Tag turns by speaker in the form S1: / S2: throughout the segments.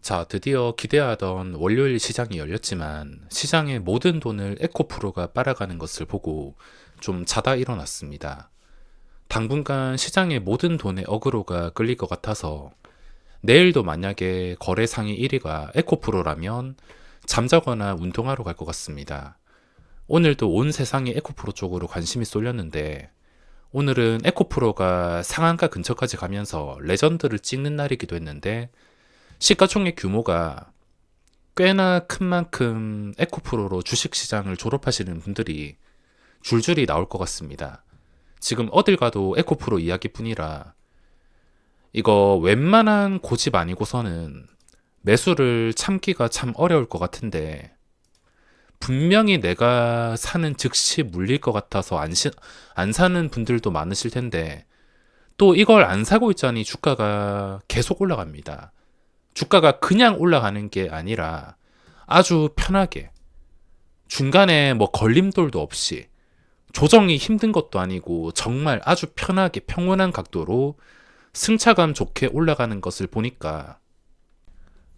S1: 자, 드디어 기대하던 월요일 시장이 열렸지만 시장의 모든 돈을 에코프로가 빨아가는 것을 보고 좀 자다 일어났습니다. 당분간 시장의 모든 돈에 어그로가 끌릴 것 같아서 내일도 만약에 거래 상위 1위가 에코프로라면 잠자거나 운동하러 갈 것 같습니다. 오늘도 온 세상이 에코프로 쪽으로 관심이 쏠렸는데 오늘은 에코프로가 상한가 근처까지 가면서 레전드를 찍는 날이기도 했는데 시가총액 규모가 꽤나 큰 만큼 에코프로로 주식시장을 졸업하시는 분들이 줄줄이 나올 것 같습니다. 지금 어딜 가도 에코프로 이야기뿐이라 이거 웬만한 고집 아니고서는 매수를 참기가 참 어려울 것 같은데 분명히 내가 사는 즉시 물릴 것 같아서 안 사는 분들도 많으실 텐데 또 이걸 안 사고 있자니 주가가 계속 올라갑니다. 주가가 그냥 올라가는 게 아니라 아주 편하게 중간에 뭐 걸림돌도 없이 조정이 힘든 것도 아니고 정말 아주 편하게 평온한 각도로 승차감 좋게 올라가는 것을 보니까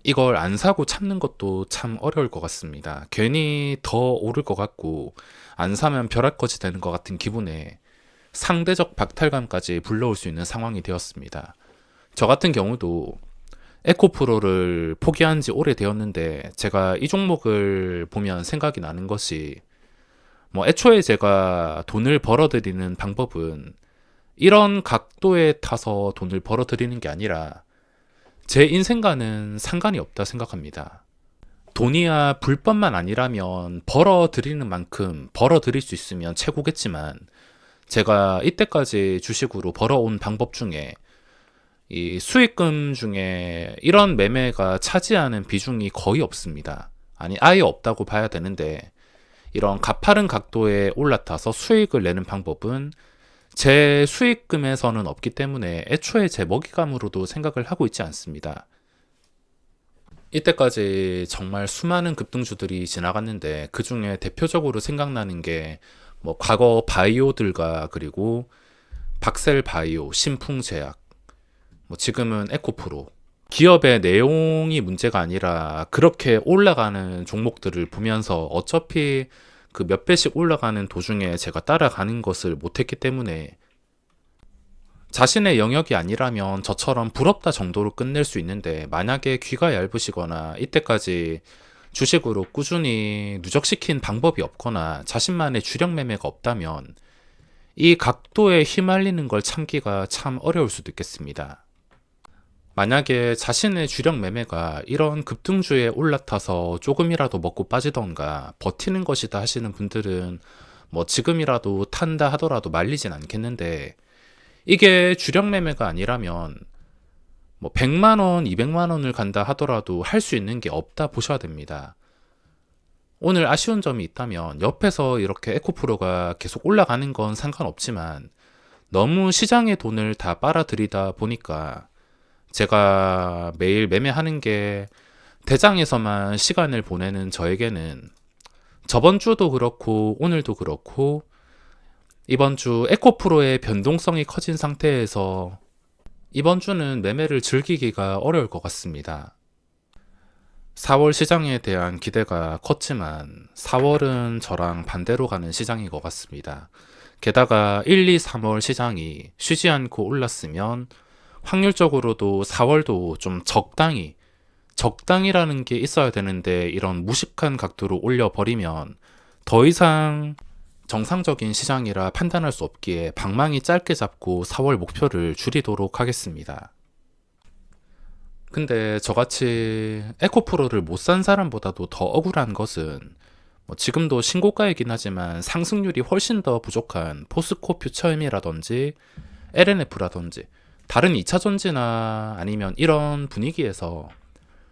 S1: 이걸 안 사고 참는 것도 참 어려울 것 같습니다. 괜히 더 오를 것 같고 안 사면 벼락거지 되는 것 같은 기분에 상대적 박탈감까지 불러올 수 있는 상황이 되었습니다. 저 같은 경우도 에코프로를 포기한 지 오래되었는데 제가 이 종목을 보면 생각이 나는 것이 뭐 애초에 제가 돈을 벌어들이는 방법은 이런 각도에 타서 돈을 벌어들이는 게 아니라 제 인생과는 상관이 없다 생각합니다. 돈이야 불법만 아니라면 벌어들이는 만큼 벌어들일 수 있으면 최고겠지만 제가 이때까지 주식으로 벌어온 방법 중에 이 수익금 중에 이런 매매가 차지하는 비중이 거의 없습니다. 아니, 아예 없다고 봐야 되는데, 이런 가파른 각도에 올라타서 수익을 내는 방법은 제 수익금에서는 없기 때문에 애초에 제 먹이감으로도 생각을 하고 있지 않습니다. 이때까지 정말 수많은 급등주들이 지나갔는데, 그 중에 대표적으로 생각나는 게, 뭐, 과거 바이오들과 그리고 박셀 바이오, 신풍제약, 뭐 지금은 에코프로. 기업의 내용이 문제가 아니라 그렇게 올라가는 종목들을 보면서 어차피 그 몇 배씩 올라가는 도중에 제가 따라가는 것을 못했기 때문에 자신의 영역이 아니라면 저처럼 부럽다 정도로 끝낼 수 있는데 만약에 귀가 얇으시거나 이때까지 주식으로 꾸준히 누적시킨 방법이 없거나 자신만의 주력 매매가 없다면 이 각도에 휘말리는 걸 참기가 참 어려울 수도 있겠습니다. 만약에 자신의 주력 매매가 이런 급등주에 올라타서 조금이라도 먹고 빠지던가 버티는 것이다 하시는 분들은 뭐 지금이라도 탄다 하더라도 말리진 않겠는데 이게 주력 매매가 아니라면 뭐 100만 원, 200만 원을 간다 하더라도 할 수 있는 게 없다 보셔야 됩니다. 오늘 아쉬운 점이 있다면 옆에서 이렇게 에코프로가 계속 올라가는 건 상관없지만 너무 시장의 돈을 다 빨아들이다 보니까 제가 매일 매매하는 게 대장에서만 시간을 보내는 저에게는 저번 주도 그렇고 오늘도 그렇고 이번 주 에코프로의 변동성이 커진 상태에서 이번 주는 매매를 즐기기가 어려울 것 같습니다. 4월 시장에 대한 기대가 컸지만 4월은 저랑 반대로 가는 시장인 것 같습니다. 게다가 1, 2, 3월 시장이 쉬지 않고 올랐으면 확률적으로도 4월도 좀 적당이라는 게 있어야 되는데 이런 무식한 각도로 올려버리면 더 이상 정상적인 시장이라 판단할 수 없기에 방망이 짧게 잡고 4월 목표를 줄이도록 하겠습니다. 근데 저같이 에코프로를 못 산 사람보다도 더 억울한 것은 뭐 지금도 신고가이긴 하지만 상승률이 훨씬 더 부족한 포스코 퓨처엠이라든지 LNF라든지 다른 2차전지나 아니면 이런 분위기에서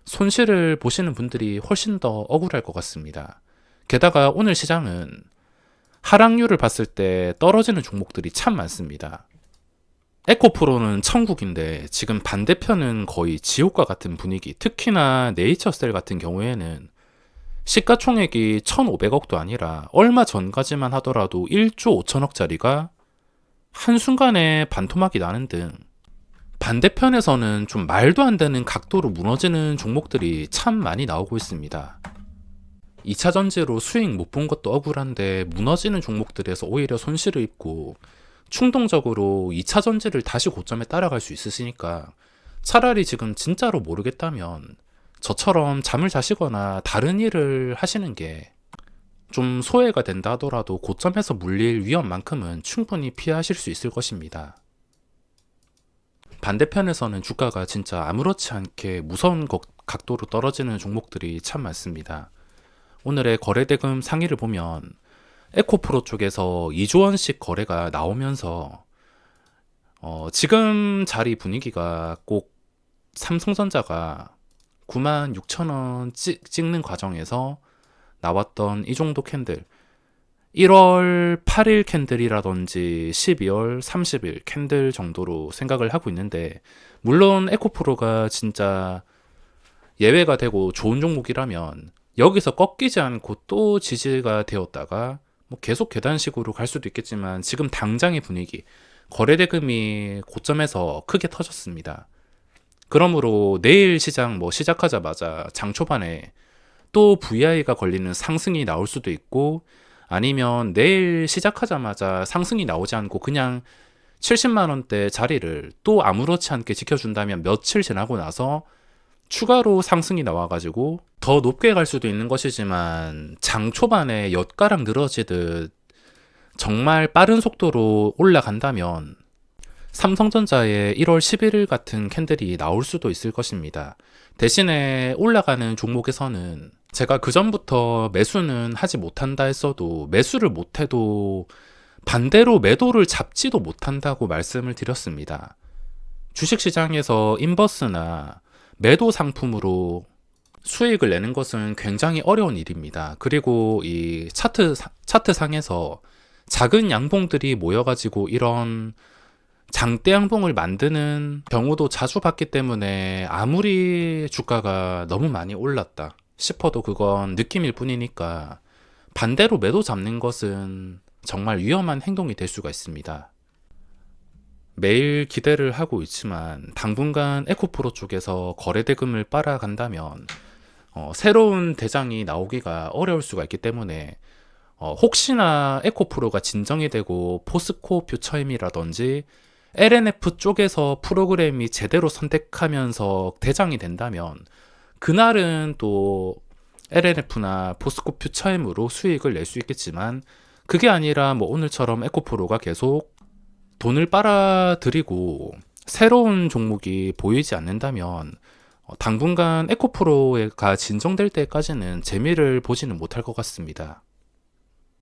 S1: 손실을 보시는 분들이 훨씬 더 억울할 것 같습니다. 게다가 오늘 시장은 하락률을 봤을 때 떨어지는 종목들이 참 많습니다. 에코프로는 천국인데 지금 반대편은 거의 지옥과 같은 분위기. 특히나 네이처셀 같은 경우에는 시가총액이 1,500억도 아니라 얼마 전까지만 하더라도 1조 5천억짜리가 한순간에 반토막이 나는 등 반대편에서는 좀 말도 안 되는 각도로 무너지는 종목들이 참 많이 나오고 있습니다. 2차 전지로 수익 못 본 것도 억울한데 무너지는 종목들에서 오히려 손실을 입고 충동적으로 2차 전지를 다시 고점에 따라갈 수 있으시니까 차라리 지금 진짜로 모르겠다면 저처럼 잠을 자시거나 다른 일을 하시는 게 좀 소외가 된다 하더라도 고점에서 물릴 위험만큼은 충분히 피하실 수 있을 것입니다. 반대편에서는 주가가 진짜 아무렇지 않게 무서운 각도로 떨어지는 종목들이 참 많습니다. 오늘의 거래대금 상위를 보면 에코프로 쪽에서 2조 원씩 거래가 나오면서 지금 자리 분위기가 꼭 삼성전자가 96,000원 찍는 과정에서 나왔던 이 정도 캔들, 1월 8일 캔들이라든지 12월 30일 캔들 정도로 생각을 하고 있는데, 물론 에코프로가 진짜 예외가 되고 좋은 종목이라면 여기서 꺾이지 않고 또 지지가 되었다가 뭐 계속 계단식으로 갈 수도 있겠지만, 지금 당장의 분위기, 거래대금이 고점에서 크게 터졌습니다. 그러므로 내일 시장 시작하자마자 장 초반에 또 VI가 걸리는 상승이 나올 수도 있고, 아니면 내일 시작하자마자 상승이 나오지 않고 그냥 70만 원대 자리를 또 아무렇지 않게 지켜준다면 며칠 지나고 나서 추가로 상승이 나와가지고 더 높게 갈 수도 있는 것이지만, 장 초반에 엿가락 늘어지듯 정말 빠른 속도로 올라간다면 삼성전자의 1월 11일 같은 캔들이 나올 수도 있을 것입니다. 대신에 올라가는 종목에서는 제가 그전부터 매수는 하지 못한다 했어도, 매수를 못해도 반대로 매도를 잡지도 못한다고 말씀을 드렸습니다. 주식시장에서 인버스나 매도 상품으로 수익을 내는 것은 굉장히 어려운 일입니다. 그리고 이 차트상에서 작은 양봉들이 모여가지고 이런 장대 양봉을 만드는 경우도 자주 봤기 때문에, 아무리 주가가 너무 많이 올랐다 싶어도 그건 느낌일 뿐이니까 반대로 매도 잡는 것은 정말 위험한 행동이 될 수가 있습니다. 매일 기대를 하고 있지만 당분간 에코프로 쪽에서 거래대금을 빨아간다면 새로운 대장이 나오기가 어려울 수가 있기 때문에, 혹시나 에코프로가 진정이 되고 포스코 퓨처엠이라든지 LNF 쪽에서 프로그램이 제대로 선택하면서 대장이 된다면, 그날은 또 LNF나 포스코 퓨처엠으로 수익을 낼 수 있겠지만, 그게 아니라 오늘처럼 에코프로가 계속 돈을 빨아들이고 새로운 종목이 보이지 않는다면 당분간 에코프로가 진정될 때까지는 재미를 보지는 못할 것 같습니다.